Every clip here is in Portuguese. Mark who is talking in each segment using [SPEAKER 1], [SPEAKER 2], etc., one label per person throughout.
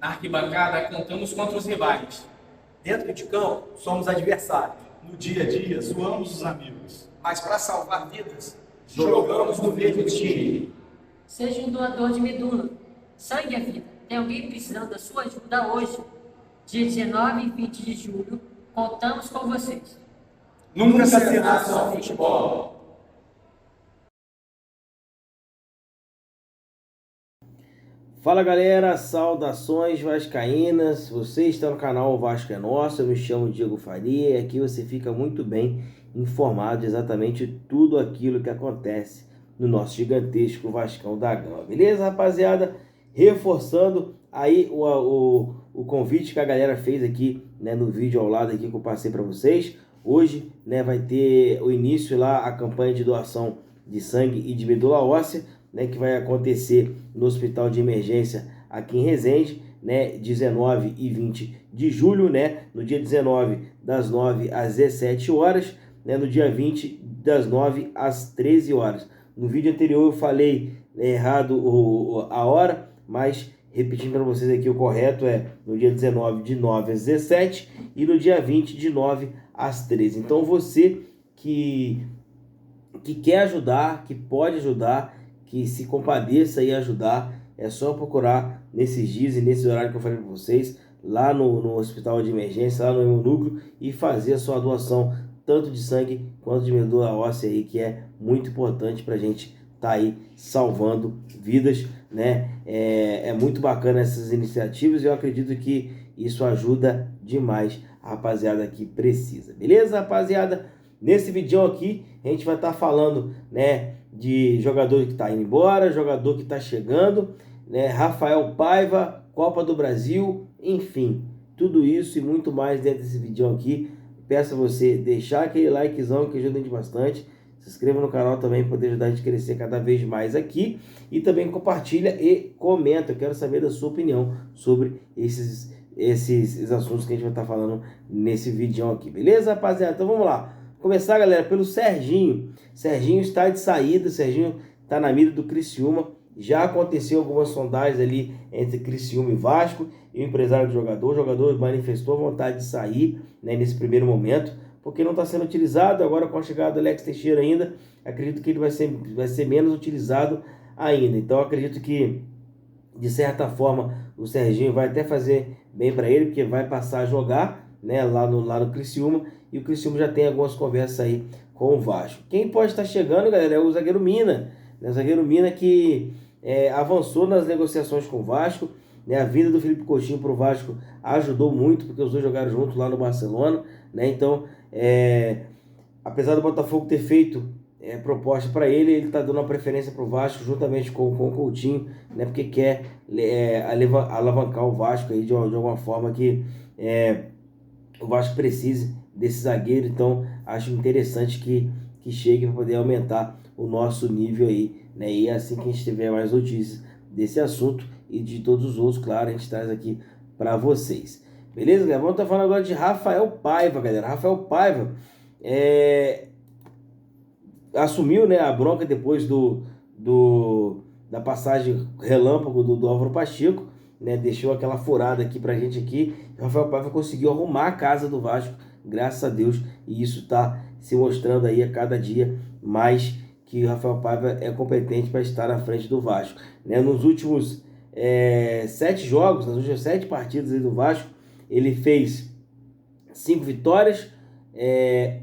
[SPEAKER 1] Na arquibancada, cantamos contra os rivais.
[SPEAKER 2] Dentro de campo, somos adversários.
[SPEAKER 3] No dia a dia, zoamos os amigos.
[SPEAKER 2] Mas para salvar vidas,
[SPEAKER 1] Jogamos no mesmo time.
[SPEAKER 4] Seja um doador de medula. Sangue é vida. Tem alguém precisando da sua ajuda hoje? Dia 19 e 20 de julho, contamos com vocês.
[SPEAKER 1] Nunca será só futebol.
[SPEAKER 5] Fala galera, saudações vascaínas, você está no canal O Vasco é Nosso, eu me chamo Diego Faria e aqui você fica muito bem informado de exatamente tudo aquilo que acontece no nosso gigantesco Vascão da Gama, beleza rapaziada? Reforçando aí o convite que a galera fez aqui, né, no vídeo ao lado aqui que eu passei para vocês. Hoje, né, vai ter o início lá, a campanha de doação de sangue e de medula óssea, né, que vai acontecer no Hospital de Emergência aqui em Resende, né, 19 e 20 de julho, né, no dia 19 das 9 às 17 horas, né, no dia 20 das 9 às 13 horas. No vídeo anterior eu falei errado a hora, mas repetindo para vocês aqui, o correto é no dia 19 de 9 às 17 e no dia 20 de 9 às 13. Então você que quer ajudar, que pode ajudar, que se compadeça e ajudar, é só procurar nesses dias e nesse horário que eu falei para vocês, lá no hospital de emergência, lá no meu núcleo, e fazer a sua doação, tanto de sangue quanto de medula óssea aí, que é muito importante para a gente estar aí salvando vidas, né? É muito bacana essas iniciativas e eu acredito que isso ajuda demais a rapaziada que precisa. Beleza, rapaziada? Nesse vídeo aqui, a gente vai estar falando, né, de jogador que está indo embora, jogador que está chegando, né, Rafael Paiva, Copa do Brasil, enfim, tudo isso e muito mais dentro desse vídeo aqui. Peço a você deixar aquele likezão que ajuda a gente bastante, se inscreva no canal também para poder ajudar a gente a crescer cada vez mais aqui e também compartilha e comenta. Eu quero saber da sua opinião sobre esses assuntos que a gente vai estar falando nesse vídeo aqui, beleza, rapaziada? Então vamos lá. Começar, galera, pelo Serginho. Serginho está de saída, Serginho está na mira do Criciúma. Já aconteceu algumas sondagens ali entre Criciúma e Vasco e o empresário do jogador. O jogador manifestou a vontade de sair, né, nesse primeiro momento, porque não está sendo utilizado. Agora, com a chegada do Alex Teixeira ainda, acredito que ele vai ser menos utilizado ainda. Então, acredito que, de certa forma, o Serginho vai até fazer bem para ele, porque vai passar a jogar, né, lá no Criciúma, e o Criciúma já tem algumas conversas aí com o Vasco. Quem pode estar chegando, galera, é o zagueiro Mina, né, o zagueiro Mina que avançou nas negociações com o Vasco, né, a vinda do Felipe Coutinho para o Vasco ajudou muito, porque os dois jogaram juntos lá no Barcelona, né, então, apesar do Botafogo ter feito proposta para ele, ele está dando uma preferência para o Vasco juntamente com o Coutinho, né, porque quer alavancar o Vasco aí de alguma forma que o Vasco precise desse zagueiro. Então acho interessante que chegue para poder aumentar o nosso nível aí, né? E assim que a gente tiver mais notícias desse assunto e de todos os outros, claro, a gente traz aqui para vocês. Beleza, galera? Vamos estar falando agora de Rafael Paiva, galera. Rafael Paiva assumiu, né, a bronca depois da passagem relâmpago do Álvaro Pacheco, né, deixou aquela furada aqui pra gente aqui. O Rafael Paiva conseguiu arrumar a casa do Vasco, graças a Deus, e isso tá se mostrando aí a cada dia mais que o Rafael Paiva é competente para estar na frente do Vasco, né? Nos últimos 7 jogos, nas últimas 7 partidas aí do Vasco, ele fez 5 vitórias,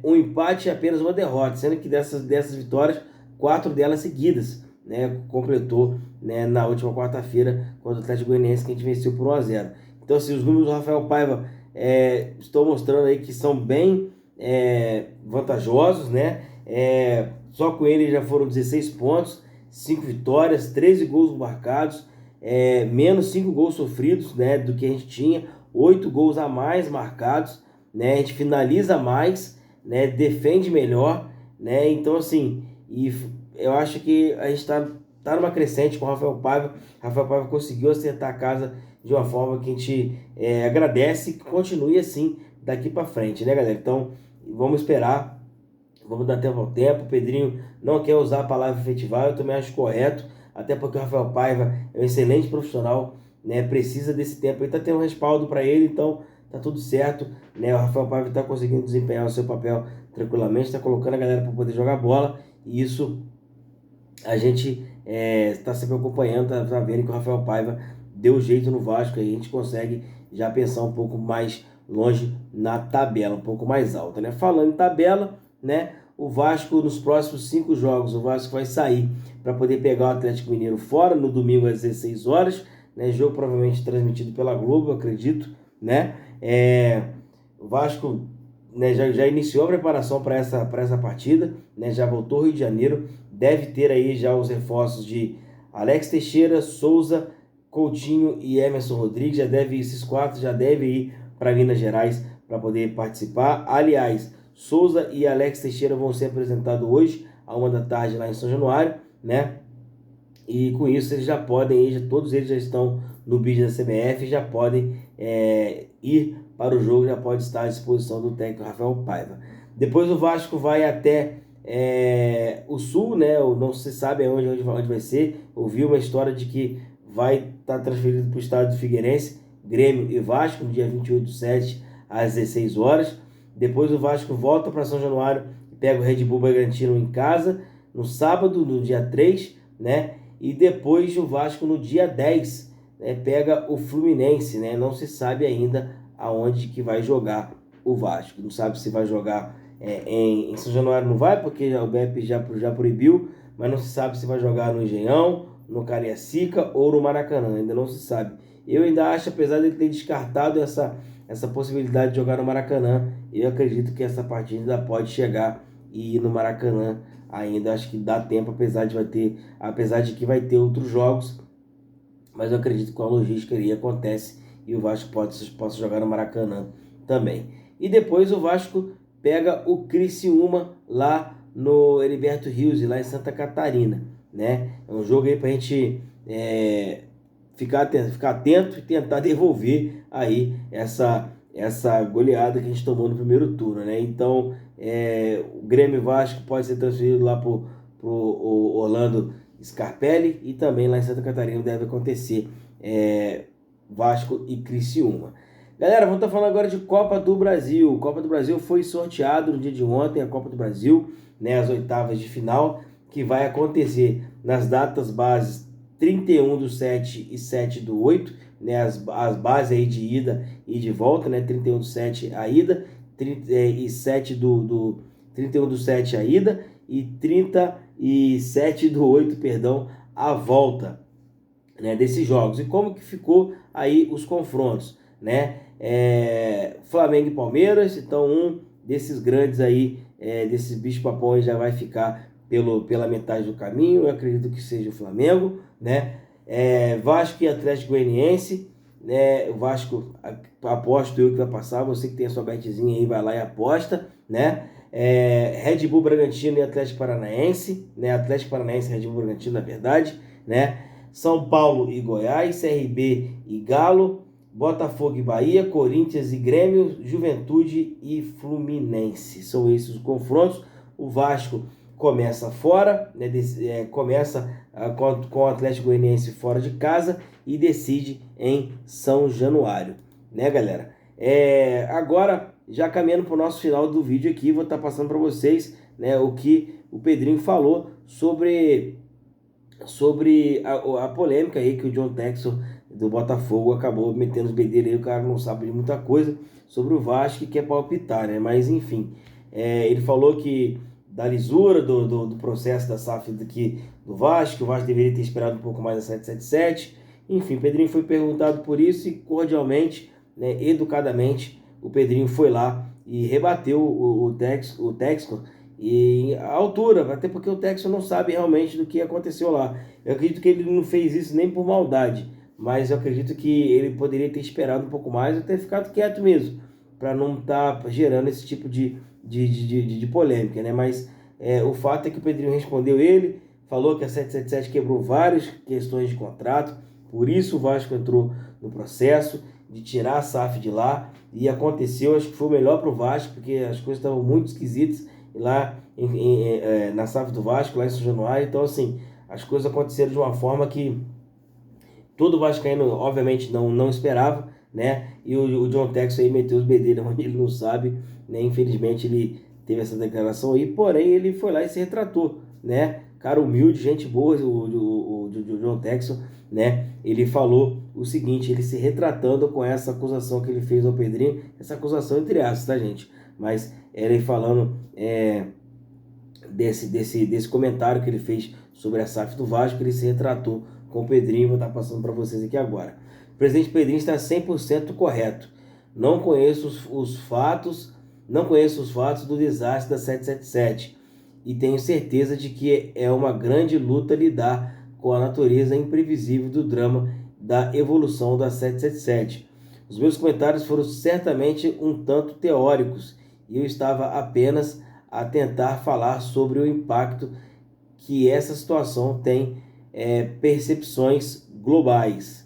[SPEAKER 5] um empate e apenas uma derrota, sendo que dessas vitórias, 4 delas seguidas, né, completou, né, na última quarta-feira contra o Atlético Goianiense, que a gente venceu por 1-0. Então, assim, os números do Rafael Paiva estão mostrando aí que são bem vantajosos, né? Só com ele já foram 16 pontos, 5 vitórias, 13 gols marcados, menos 5 gols sofridos, né, do que a gente tinha, 8 gols a mais marcados, né? A gente finaliza mais, né, defende melhor, né? Então, assim, eu acho que a gente tá numa crescente com o Rafael Paiva. Rafael Paiva conseguiu acertar a casa de uma forma que a gente agradece e que continue assim daqui para frente, né, galera? Então, vamos esperar, vamos dar tempo ao tempo. O Pedrinho não quer usar a palavra efetivar, eu também acho correto, até porque o Rafael Paiva é um excelente profissional, né, precisa desse tempo. Ele está tendo um respaldo para ele, então tá tudo certo, né? O Rafael Paiva está conseguindo desempenhar o seu papel tranquilamente, está colocando a galera para poder jogar bola, e isso a gente está sempre acompanhando, tá vendo que o Rafael Paiva deu jeito no Vasco, aí a gente consegue já pensar um pouco mais longe na tabela, um pouco mais alta, né? Falando em tabela, né? O Vasco, nos próximos 5 jogos, o Vasco vai sair para poder pegar o Atlético Mineiro fora, no domingo às 16 horas, né? Jogo provavelmente transmitido pela Globo, eu acredito, né? O Vasco, né, já iniciou a preparação para essa partida, né? Já voltou ao Rio de Janeiro, deve ter aí já os reforços de Alex Teixeira, Souza, Coutinho e Emerson Rodrigues. Esses 4 já devem ir para Minas Gerais para poder participar. Aliás, Souza e Alex Teixeira vão ser apresentados hoje, à 1 da tarde, lá em São Januário, né? E com isso eles já podem, todos eles já estão no bid da CBF, já podem ir para o jogo, já pode estar à disposição do técnico Rafael Paiva. Depois o Vasco vai até o Sul, né? Não se sabe onde vai ser. Ouvi uma história de que vai estar transferido para o estado do Figueirense, Grêmio e Vasco, no dia 28/7, às 16 horas. Depois o Vasco volta para São Januário e pega o Red Bull Bragantino em casa, no sábado, no dia 3, né? E depois o Vasco, no dia 10, né, pega o Fluminense, né? Não se sabe ainda aonde que vai jogar o Vasco. Não sabe se vai jogar em São Januário, não vai, porque o BEP já proibiu, mas não se sabe se vai jogar no Engenhão, no Cariacica ou no Maracanã, ainda não se sabe. Eu ainda acho, apesar de ele ter descartado essa possibilidade de jogar no Maracanã, eu acredito que essa partida ainda pode chegar e ir no Maracanã ainda. Acho que dá tempo, apesar de que vai ter outros jogos, mas eu acredito que com a logística ali acontece e o Vasco possa jogar no Maracanã também. E depois o Vasco pega o Criciúma lá no Heriberto Rios, lá em Santa Catarina, né? É um jogo aí pra gente ficar atento e tentar devolver aí essa goleada que a gente tomou no primeiro turno, né? Então, o Grêmio Vasco pode ser transferido lá pro Orlando Scarpelli, e também lá em Santa Catarina deve acontecer Vasco e Criciúma. Galera, vamos estar falando agora de Copa do Brasil. Copa do Brasil foi sorteado no dia de ontem, a Copa do Brasil, né, as oitavas de final, que vai acontecer nas datas bases 31/7 e 7/8, né, as bases aí de ida e de volta, né, 31/7 a ida, 31/7 a ida e 37/8, perdão, a volta, né, desses jogos. E como que ficou aí os confrontos, né? Flamengo e Palmeiras. Então um desses grandes aí, desses bichos-papões, já vai ficar pela metade do caminho. Eu acredito que seja o Flamengo, né? Vasco e Atlético Goianiense, né? O Vasco, aposto eu que vai passar. Você que tem a sua betezinha aí, vai lá e aposta, né? Red Bull Bragantino e Atlético Paranaense, né? Atlético Paranaense e Red Bull Bragantino, na verdade, né? São Paulo e Goiás, CRB e Galo, Botafogo e Bahia, Corinthians e Grêmio, Juventude e Fluminense. São esses os confrontos. O Vasco começa fora, né, começa com o Atlético Goianiense fora de casa e decide em São Januário, né, galera? Agora, já caminhando para o nosso final do vídeo aqui, vou estar passando para vocês, né, o que o Pedrinho falou sobre a polêmica aí que o John Textor do Botafogo acabou metendo os bedeiros aí. O cara não sabe de muita coisa sobre o Vasco e quer palpitar, né? Mas enfim, ele falou que da lisura do processo da SAF aqui do Vasco, que o Vasco deveria ter esperado um pouco mais a 777. Enfim, Pedrinho foi perguntado por isso e cordialmente, né, educadamente, o Pedrinho foi lá e rebateu o Textor e a altura, até porque o Textor não sabe realmente do que aconteceu lá. Eu acredito que ele não fez isso nem por maldade, mas eu acredito que ele poderia ter esperado um pouco mais ou ter ficado quieto mesmo, para não estar gerando esse tipo de polêmica, né? Mas o fato é que o Pedrinho respondeu ele, falou que a 777 quebrou várias questões de contrato, por isso o Vasco entrou no processo de tirar a SAF de lá, e aconteceu. Acho que foi o melhor para o Vasco, porque as coisas estavam muito esquisitas lá na SAF do Vasco, lá em São Januário. Então, assim, as coisas aconteceram de uma forma que Todo vascaíno, obviamente, não esperava, né? E o John Textor aí meteu os bedelhos onde ele não sabe, né? Infelizmente, ele teve essa declaração aí, porém, ele foi lá e se retratou, né? Cara humilde, gente boa, o John Textor, né? Ele falou o seguinte, ele se retratando com essa acusação que ele fez ao Pedrinho, essa acusação entre aspas, tá, gente? Mas ele falando desse comentário que ele fez sobre a SAF do Vasco, ele se retratou com o Pedrinho, vou estar passando para vocês aqui agora. O presidente Pedrinho está 100% correto. Não conheço os fatos do desastre da 777 e tenho certeza de que é uma grande luta lidar com a natureza imprevisível do drama da evolução da 777. Os meus comentários foram certamente um tanto teóricos e eu estava apenas a tentar falar sobre o impacto que essa situação tem percepções globais.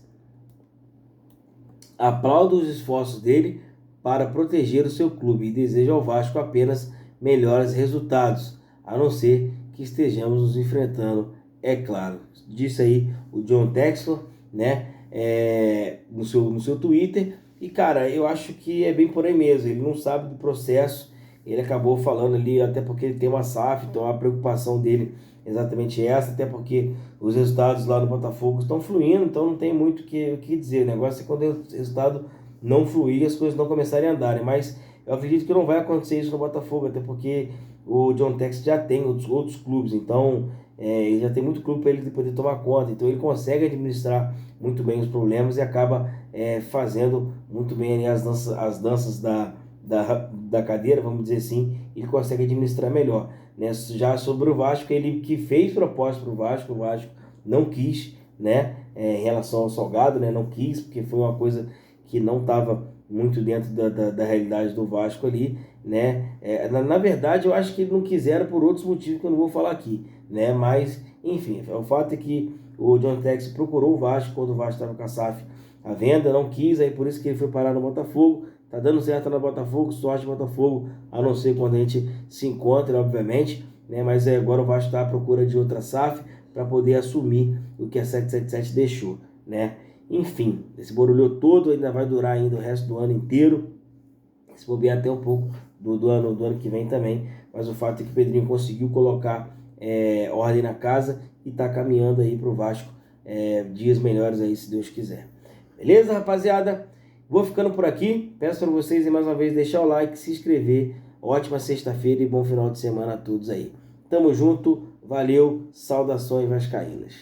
[SPEAKER 5] Aplaudo os esforços dele para proteger o seu clube e desejo ao Vasco apenas melhores resultados, a não ser que estejamos nos enfrentando, é claro. Disse aí o John Textor, né, no seu Twitter. E, cara, eu acho que é bem por aí mesmo. Ele não sabe do processo. Ele acabou falando ali, até porque ele tem uma SAF, então a preocupação dele é exatamente essa, até porque os resultados lá no Botafogo estão fluindo, então não tem muito o que dizer. O negócio é quando o resultado não fluir, as coisas não começarem a andarem. Mas eu acredito que não vai acontecer isso no Botafogo, até porque o John Textor já tem outros clubes, então ele já tem muito clube para ele poder tomar conta, então ele consegue administrar muito bem os problemas e acaba fazendo muito bem ali as danças da cadeira, vamos dizer assim, ele consegue administrar melhor, né? Já sobre o Vasco, ele que fez proposta para o Vasco não quis, né? Em relação ao Salgado, né? Não quis, porque foi uma coisa que não estava muito dentro da realidade do Vasco ali, né? Na verdade, eu acho que ele não quiseram por outros motivos que eu não vou falar aqui, né? Mas, enfim, o fato é que o John Textor procurou o Vasco quando o Vasco estava com a SAF à venda, não quis, aí por isso que ele foi parar no Botafogo. Tá dando certo no Botafogo, sorte do Botafogo, a não ser quando a gente se encontra, obviamente, né? Mas agora o Vasco está à procura de outra SAF para poder assumir o que a 777 deixou, né? Enfim, esse barulho todo ainda vai durar ainda o resto do ano inteiro, se bobear até um pouco do ano que vem também, mas o fato é que o Pedrinho conseguiu colocar ordem na casa e tá caminhando aí pro Vasco dias melhores aí, se Deus quiser. Beleza, rapaziada? Vou ficando por aqui, peço para vocês mais uma vez deixar o like, se inscrever, ótima sexta-feira e bom final de semana a todos aí. Tamo junto, valeu, saudações vascaínas.